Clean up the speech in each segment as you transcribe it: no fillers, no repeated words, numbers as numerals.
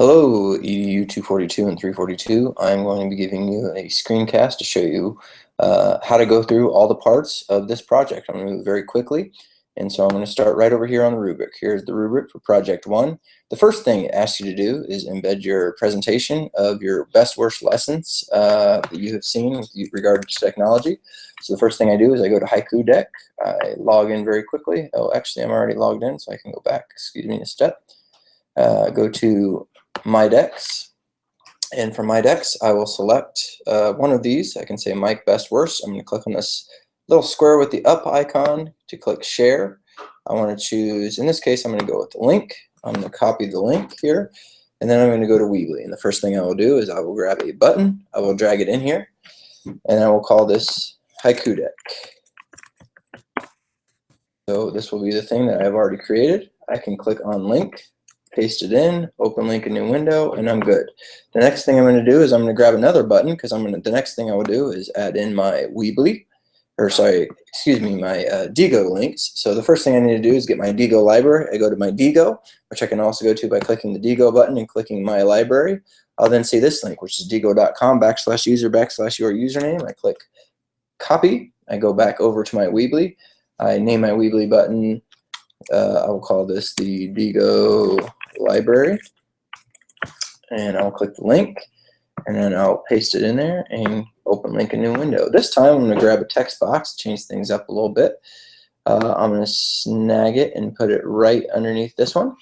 Hello, EDU 242 and 342. I'm going to be giving you a screencast to show you how to go through all the parts of this project. I'm going to move very quickly, and so I'm going to start right over here on the rubric. Here's the rubric for Project 1. The first thing it asks you to do is embed your presentation of your best worst lessons that you have seen with regard to technology. So the first thing I do is I go to Haiku Deck. I log in very quickly. Oh, actually, I'm already logged in, so I can go back. Excuse me a step. Go to My Decks, and from My Decks I will select one of these. I can say Mike Best Worst. I'm going to click on this little square with the up icon to click Share. I want to choose, in this case I'm going to go with the link. I'm going to copy the link here, and then I'm going to go to Weebly, and the first thing I will do is I will grab a button, I will drag it in here, and I will call this Haiku Deck. So this will be the thing that I've already created. I can click on link, paste it in, open link a new window, and I'm good. The next thing I'm going to do is I'm going to grab another button, because the next thing I will do is add in my Weebly, or sorry, excuse me, my Digo links. So the first thing I need to do is get my Digo library. I go to my Digo, which I can also go to by clicking the Digo button and clicking my library. I'll then see this link, which is digo.com/user/your username. I click copy. I go back over to my Weebly. I name my Weebly button. I will call this the Digo library, and I'll click the link, and then I'll paste it in there and open link a new window. This time I'm going to grab a text box, change things up a little bit. I'm going to snag it and put it right underneath this one,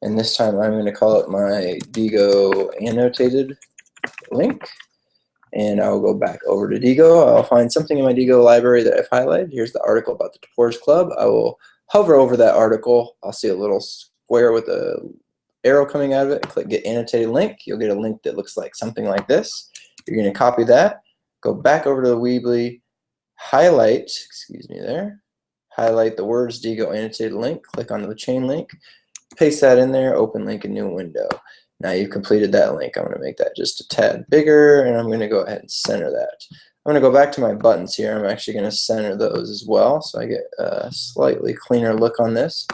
and this time I'm going to call it my Digo annotated link, and I'll go back over to Digo. I'll find something in my Digo library that I've highlighted. Here's the article about the Tours Club. I will hover over that article. I'll see a little square with a arrow coming out of it. Click Get Annotated Link. You'll get a link that looks like something like this. You're going to copy that, go back over to the Weebly, highlight, excuse me there, highlight the words Digo Annotated Link, click onto the chain link, paste that in there, open link a new window. Now you've completed that link. I'm going to make that just a tad bigger, and I'm going to go ahead and center that. I'm going to go back to my buttons here. I'm actually going to center those as well, so I get a slightly cleaner look on this.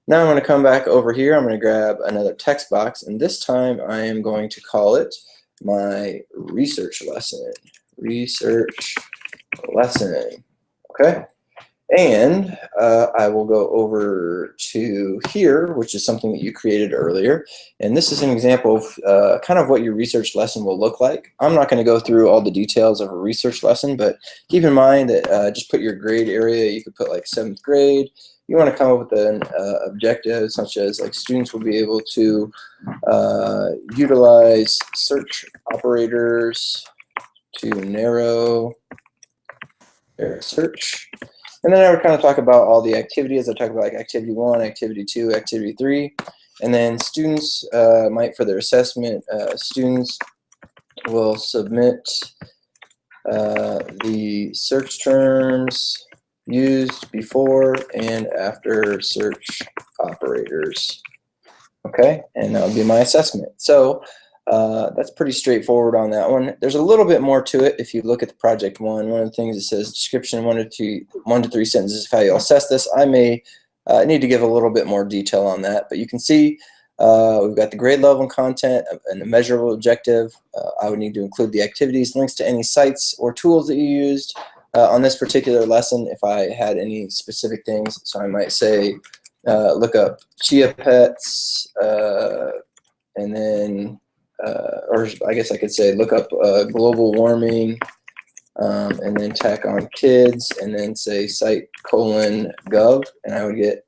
Now I'm going to come back over here. I'm going to grab another text box, and this time I am going to call it my research lesson. Research lesson. Okay? And I will go over to here, which is something that you created earlier. And this is an example of kind of what your research lesson will look like. I'm not going to go through all the details of a research lesson, but keep in mind that just put your grade area. You could put like 7th grade. You want to come up with an objective such as like students will be able to utilize search operators to narrow their search. And then I would kind of talk about all the activities. I talk about like activity 1, activity 2, activity 3. And then students might, for their assessment, students will submit the search terms used before and after search operators. Okay, and that would be my assessment. So that's pretty straightforward on that one. There's a little bit more to it if you look at the project one. One of the things it says description 1 to 3 sentences of how you'll assess this. I may need to give a little bit more detail on that, but you can see we've got the grade level and content and the measurable objective. I would need to include the activities, links to any sites or tools that you used on this particular lesson if I had any specific things. So I might say look up chia pets and then or I guess I could say look up global warming and then tack on kids and then say site:/gov, and I would get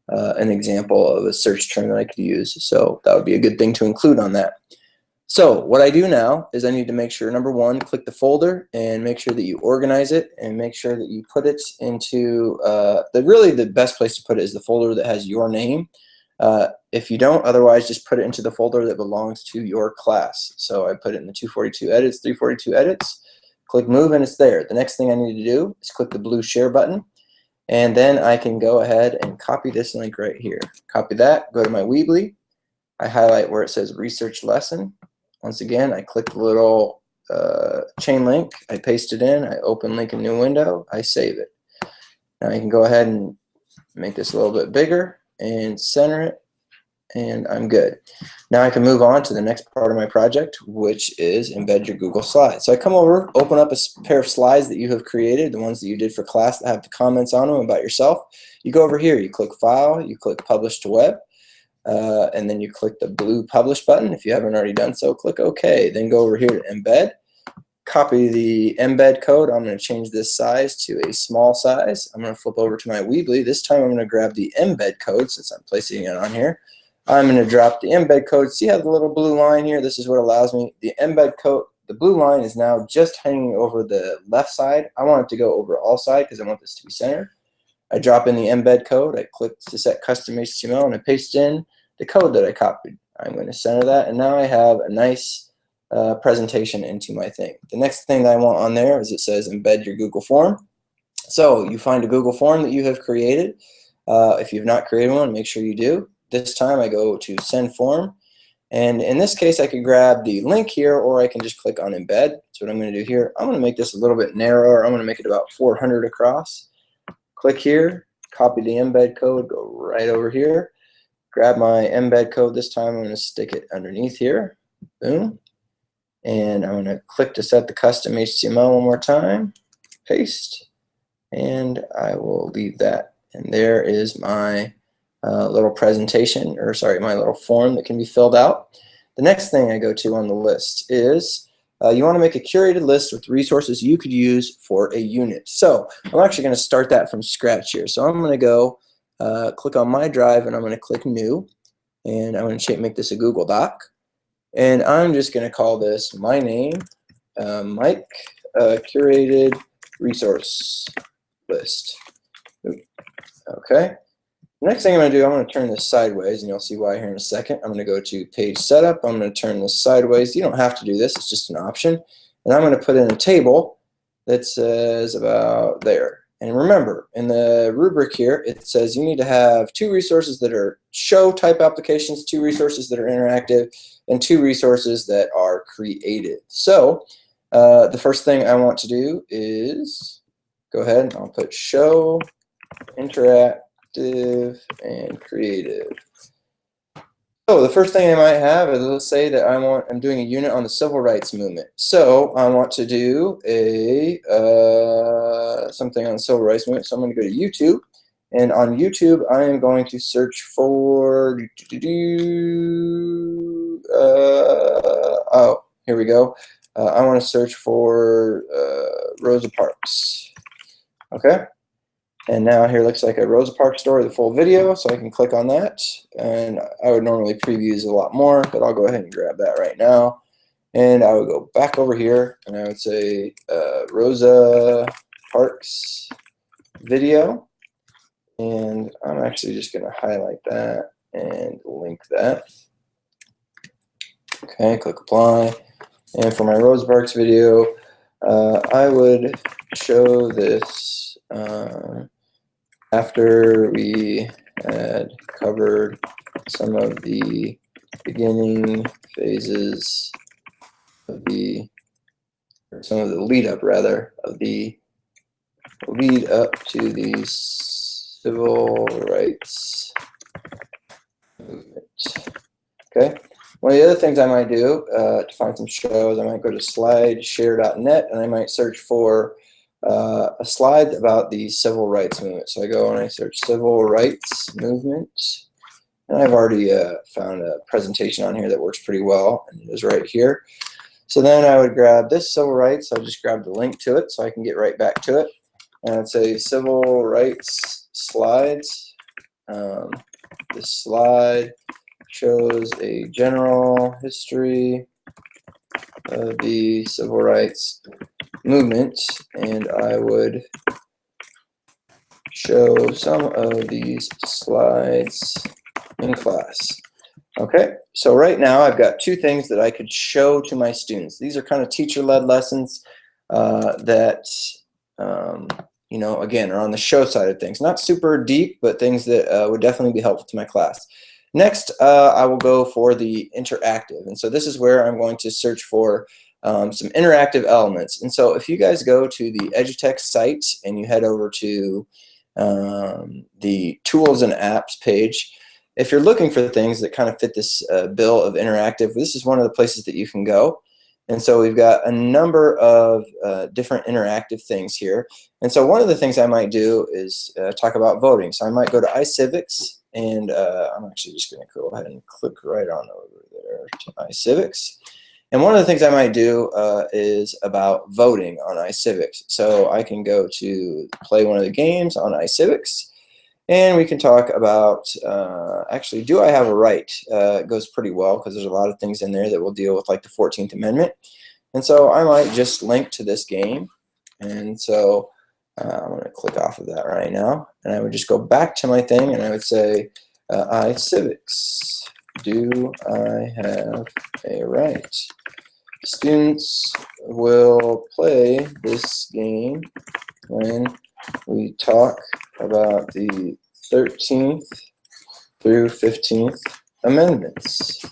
an example of a search term that I could use. So that would be a good thing to include on that. So what I do now is I need to make sure, number 1, click the folder and make sure that you organize it and make sure that you put it into really the best place to put it is the folder that has your name. If you don't, otherwise just put it into the folder that belongs to your class. So I put it in the 242 edits, 342 edits, click move, and it's there. The next thing I need to do is click the blue share button, and then I can go ahead and copy this link right here. Copy that, go to my Weebly, I highlight where it says research lesson. Once again, I click the little chain link, I paste it in, I open link a new window, I save it. Now I can go ahead and make this a little bit bigger and center it and I'm good. Now I can move on to the next part of my project, which is embed your Google Slides. So I come over, open up a pair of slides that you have created, the ones that you did for class that have the comments on them about yourself. You go over here, you click File, you click Publish to Web, and then you click the blue Publish button. If you haven't already done so, click OK. Then go over here to Embed. Copy the embed code. I'm going to change this size to a small size. I'm going to flip over to my Weebly. This time I'm going to grab the embed code since I'm placing it on here. I'm going to drop the embed code. See how the little blue line here? This is what allows me. The embed code, the blue line is now just hanging over the left side. I want it to go over all sides because I want this to be centered. I drop in the embed code. I click to set custom HTML and I paste in the code that I copied. I'm going to center that, and now I have a nice presentation into my thing. The next thing that I want on there is it says embed your Google form. So you find a Google form that you have created. If you've not created one, make sure you do. This time I go to send form, and in this case I can grab the link here, or I can just click on embed. That's what I'm going to do here. I'm going to make this a little bit narrower. I'm going to make it about 400 across. Click here, copy the embed code, go right over here, grab my embed code. This time I'm going to stick it underneath here. Boom. And I'm going to click to set the custom HTML one more time, paste, and I will leave that. And there is my little presentation, or sorry, my little form that can be filled out. The next thing I go to on the list is you want to make a curated list with resources you could use for a unit. So I'm actually going to start that from scratch here. So I'm going to go click on my drive, and I'm going to click new, and I'm going to make this a Google Doc. And I'm just going to call this my name, Mike, curated resource list. Okay. The next thing I'm going to do, I'm going to turn this sideways, and you'll see why here in a second. I'm going to go to page setup. I'm going to turn this sideways. You don't have to do this. It's just an option. And I'm going to put in a table that says about there. And remember, in the rubric here, it says you need to have 2 resources that are show type applications, 2 resources that are interactive, and 2 resources that are creative. So the first thing I want to do is go ahead and I'll put show, interactive, and creative. So the first thing I might have is, let's say that I'm doing a unit on the civil rights movement. So I want to do a something on the civil rights movement. So I'm going to go to YouTube, and on YouTube I am going to search for oh, here we go. I want to search for Rosa Parks. Okay. And now here looks like a Rosa Parks story, the full video, so I can click on that. And I would normally preview a lot more, but I'll go ahead and grab that right now. And I would go back over here, and I would say Rosa Parks video. And I'm actually just going to highlight that and link that. Okay, click apply. And for my Rosa Parks video, I would show this after we had covered some of the beginning phases of some of the lead up rather, of the lead up to the civil rights movement. Okay. One of the other things I might do to find some shows, I might go to slideshare.net, and I might search for a slide about the civil rights movement. So I go and I search civil rights movement, and I've already found a presentation on here that works pretty well, and it is right here. So then I would grab this civil rights. I'll just grab the link to it so I can get right back to it. And I'd say civil rights slides. This slide shows a general history of the civil rights movement, and I would show some of these slides in class. Okay, so right now I've got 2 things that I could show to my students. These are kind of teacher-led lessons that you know, again, are on the show side of things. Not super deep, but things that would definitely be helpful to my class. Next, I will go for the interactive, and so this is where I'm going to search for some interactive elements. And so if you guys go to the EduTech site and you head over to the tools and apps page, if you're looking for things that kind of fit this bill of interactive, this is one of the places that you can go. And so we've got a number of different interactive things here. And so one of the things I might do is talk about voting. So I might go to iCivics, and I'm actually just going to go ahead and click right on over there to iCivics. And one of the things I might do is about voting on iCivics. So I can go to play one of the games on iCivics, and we can talk about, actually, do I have a right? It goes pretty well because there's a lot of things in there that will deal with like the 14th Amendment. And so I might just link to this game. And so I'm going to click off of that right now. And I would just go back to my thing, and I would say, iCivics, do I have a right? Students will play this game when we talk about the 13th through 15th Amendments.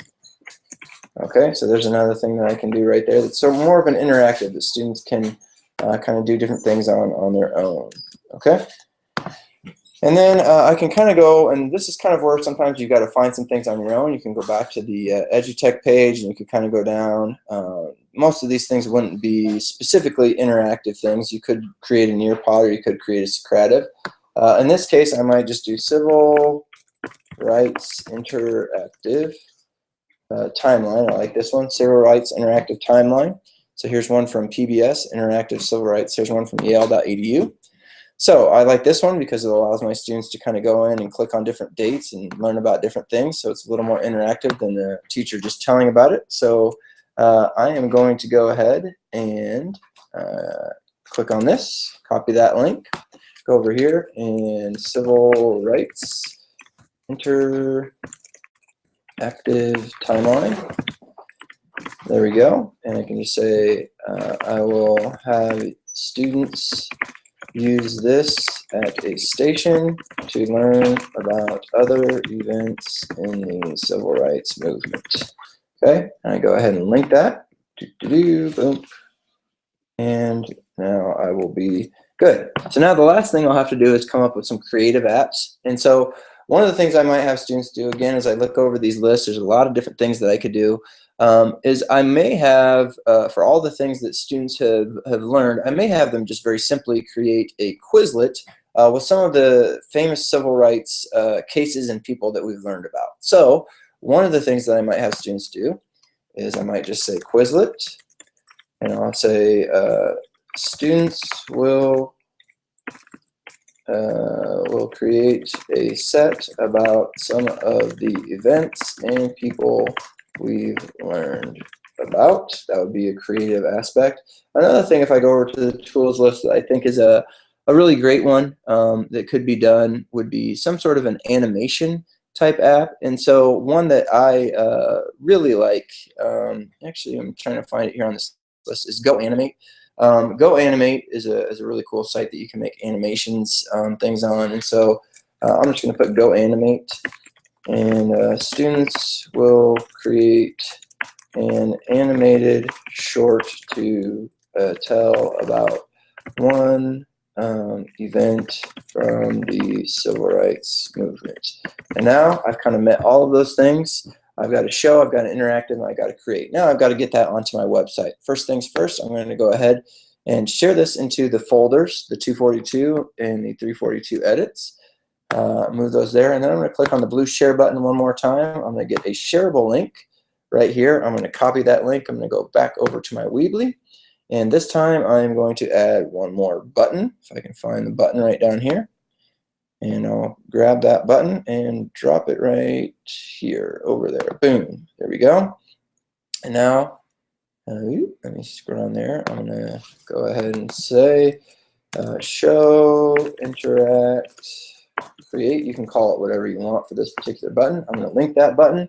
Okay, so there's another thing that I can do right there. That's so more of an interactive that students can kind of do different things on their own. Okay, and then I can kind of go, and this is kind of where sometimes you've got to find some things on your own. You can go back to the EduTech page, and you can kind of go down. Most of these things wouldn't be specifically interactive things. You could create a Nearpod, or you could create a Socrative. In this case, I might just do Civil Rights Interactive Timeline. I like this one, Civil Rights Interactive Timeline. So here's one from PBS, Interactive Civil Rights. Here's one from Yale.edu. So I like this one because it allows my students to kind of go in and click on different dates and learn about different things. So it's a little more interactive than the teacher just telling about it. So I am going to go ahead and click on this, copy that link, go over here, and Civil Rights Interactive Timeline. There we go. And I can just say I will have students use this at a station to learn about other events in the civil rights movement. Okay, and I go ahead and link that. Boom. And now I will be good. So now the last thing I'll have to do is come up with some creative apps. And so one of the things I might have students do, again, as I look over these lists, there's a lot of different things that I could do, is I may have, for all the things that students have learned, I may have them just very simply create a Quizlet with some of the famous civil rights cases and people that we've learned about. So one of the things that I might have students do is I might just say Quizlet, and I'll say students will create a set about some of the events and people we've learned about. That would be a creative aspect. Another thing, if I go over to the tools list, that I think is a really great one that could be done would be some sort of an animation type app. And so one that I really like, actually I'm trying to find it here on this list, is GoAnimate. GoAnimate is a really cool site that you can make animations things on. And so I'm just going to put GoAnimate, and students will create an animated short to tell about one event from the civil rights movement. And now I've kind of met all of those things. I've got a show, I've got an interactive, and I've got to create. Now I've got to get that onto my website. First things first, I'm going to go ahead and share this into the folders, the 242 and the 342 edits. Move those there, and then I'm going to click on the blue share button one more time. I'm going to get a shareable link right here. I'm going to copy that link. I'm going to go back over to my Weebly, and this time I'm going to add one more button, if I can find the button right down here. And I'll grab that button and drop it right here, over there. Boom. There we go. And now, let me scroll down there. I'm going to go ahead and say show, interact, create. You can call it whatever you want for this particular button. I'm going to link that button.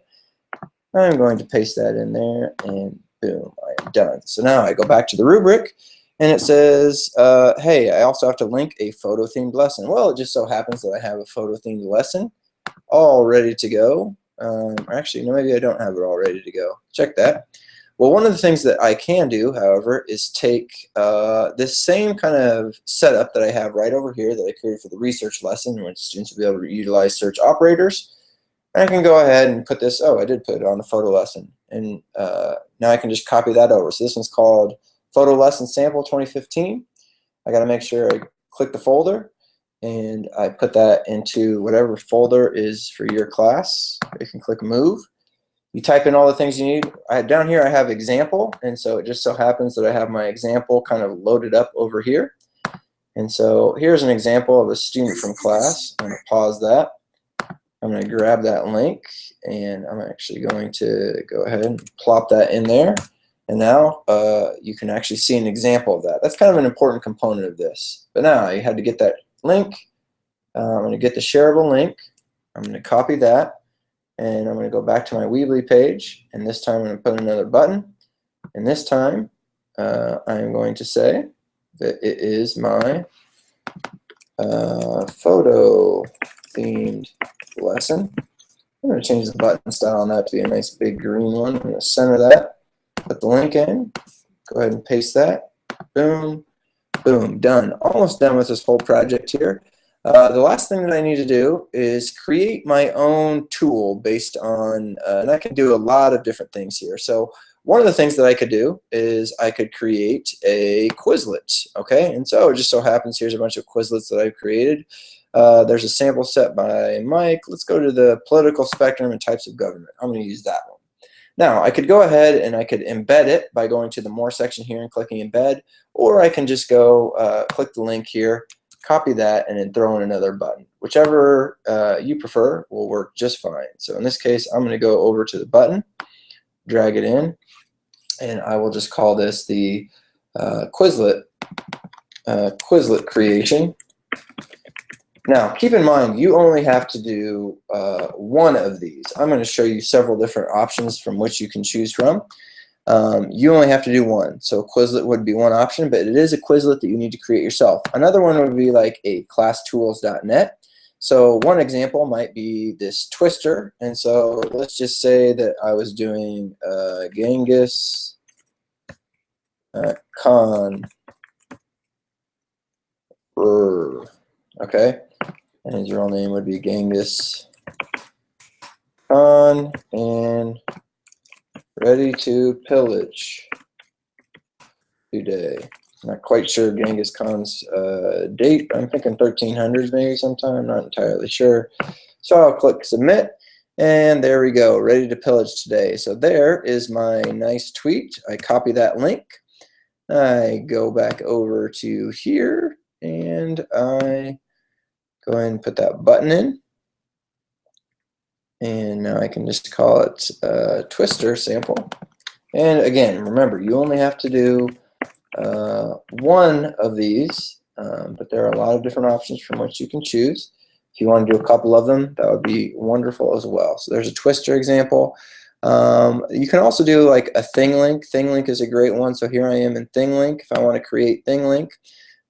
I'm going to paste that in there, and boom, I am done. So now I go back to the rubric, and it says, hey, I also have to link a photo-themed lesson. Well, it just so happens that I have a photo-themed lesson all ready to go. Actually, no, maybe I don't have it all ready to go. Check that. Well, one of the things that I can do, however, is take this same kind of setup that I have right over here that I created for the research lesson, where students will be able to utilize search operators. And I can go ahead and put this, oh, I did put it on the photo lesson. And now I can just copy that over. So this one's called Photo Lesson Sample 2015. I got to make sure I click the folder and I put that into whatever folder is for your class. You can click Move. You type in all the things you need. Down here I have example, and so it just so happens that I have my example kind of loaded up over here. And so here's an example of a student from class. I'm going to pause that. I'm going to grab that link, and I'm actually going to go ahead and plop that in there. And now you can actually see an example of that. That's kind of an important component of this. But now I had to get that link. I'm going to get the shareable link. I'm going to copy that, and I'm going to go back to my Weebly page. And this time I'm going to put another button. And this time I'm going to say that it is my photo themed lesson. I'm going to change the button style on that to be a nice big green one. I'm going to center that, put the link in, go ahead and paste that. Boom, boom, done. Almost done with this whole project here. The last thing that I need to do is create my own tool based on, and I can do a lot of different things here. So one of the things that I could do is I could create a Quizlet, okay? And so it just so happens here's a bunch of Quizlets that I've created. There's a sample set by Mike. Let's go to the political spectrum and types of government. I'm going to use that one. Now, I could go ahead and I could embed it by going to the More section here and clicking Embed, or I can just go click the link here, copy that, and then throw in another button. Whichever you prefer will work just fine. So in this case, I'm going to go over to the button, drag it in, and I will just call this the Quizlet creation. Now, keep in mind, you only have to do one of these. I'm going to show you several different options from which you can choose from. You only have to do one. So Quizlet would be one option, but it is a Quizlet that you need to create yourself. Another one would be like a classtools.net. So one example might be this twister. And so let's just say that I was doing Genghis Khan. Okay. And his real name would be Genghis Khan, and ready to pillage today. Not quite sure Genghis Khan's date. I'm thinking 1300s maybe sometime. I'm not entirely sure. So I'll click submit, and there we go. Ready to pillage today. So there is my nice tweet. I copy that link. I go back over to here, and I go ahead and put that button in. And now I can just call it Twister sample. And again, remember, you only have to do one of these, but there are a lot of different options from which you can choose. If you want to do a couple of them, that would be wonderful as well. So there's a Twister example. You can also do like a ThingLink. ThingLink is a great one. So here I am in ThingLink. If I want to create ThingLink,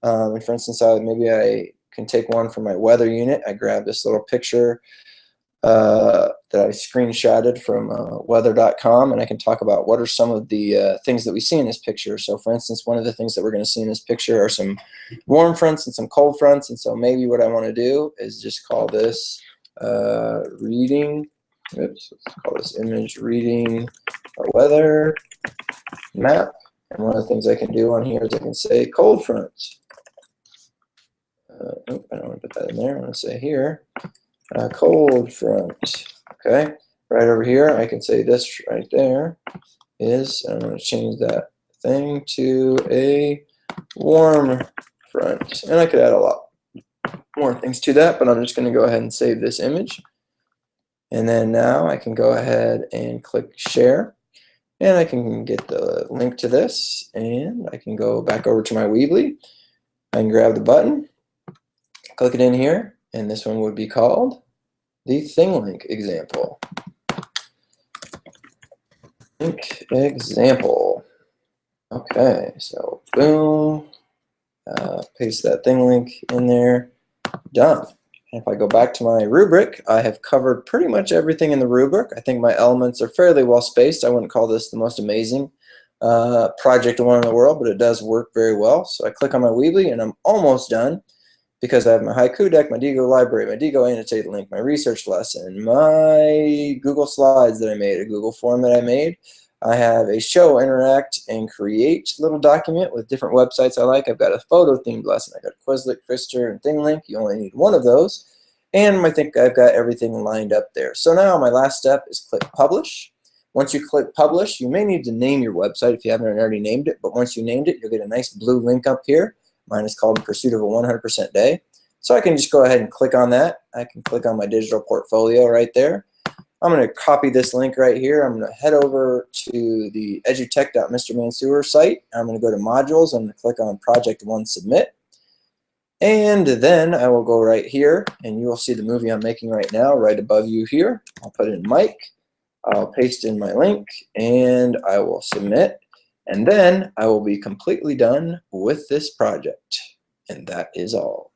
and for instance, maybe I can take one for my weather unit. I grab this little picture that I screenshotted from weather.com, and I can talk about what are some of the things that we see in this picture. So for instance, one of the things that we're going to see in this picture are some warm fronts and some cold fronts, and so maybe what I want to do is just call this reading, let's call this image reading a weather map. And one of the things I can do on here is I can say cold front. I don't want to put that in there. I want to say here, cold front. Okay, right over here, I can say this right there is, I'm going to change that thing to a warm front. And I could add a lot more things to that, but I'm just going to go ahead and save this image. And then now I can go ahead and click share. And I can get the link to this, and I can go back over to my Weebly. I can grab the button, click it in here, and this one would be called the ThingLink example. Link example. Okay, so boom, paste that ThingLink in there, done. And if I go back to my rubric, I have covered pretty much everything in the rubric. I think my elements are fairly well spaced. I wouldn't call this the most amazing project one in the world, but it does work very well. So I click on my Weebly, and I'm almost done. because I have my haiku deck, my Digo library, my Digo annotated link, my research lesson, my Google Slides that I made, a Google form that I made. I have a show, interact, and create little document with different websites I like. I've got a photo themed lesson. I've got Quizlet, Krister, and ThingLink. You only need one of those. And I think I've got everything lined up there. So now my last step is click publish. Once you click publish, you may need to name your website if you haven't already named it, but once you named it, you'll get a nice blue link up here. Mine is called In Pursuit of a 100% Day. So I can just go ahead and click on that. I can click on my digital portfolio right there. I'm going to copy this link right here. I'm going to head over to the edutech.mrmansour site. I'm going to go to modules. I'm going to click on Project 1 Submit. And then I will go right here, and you will see the movie I'm making right now right above you here. I'll put in Mike. I'll paste in my link, and I will submit. And then I will be completely done with this project. And that is all.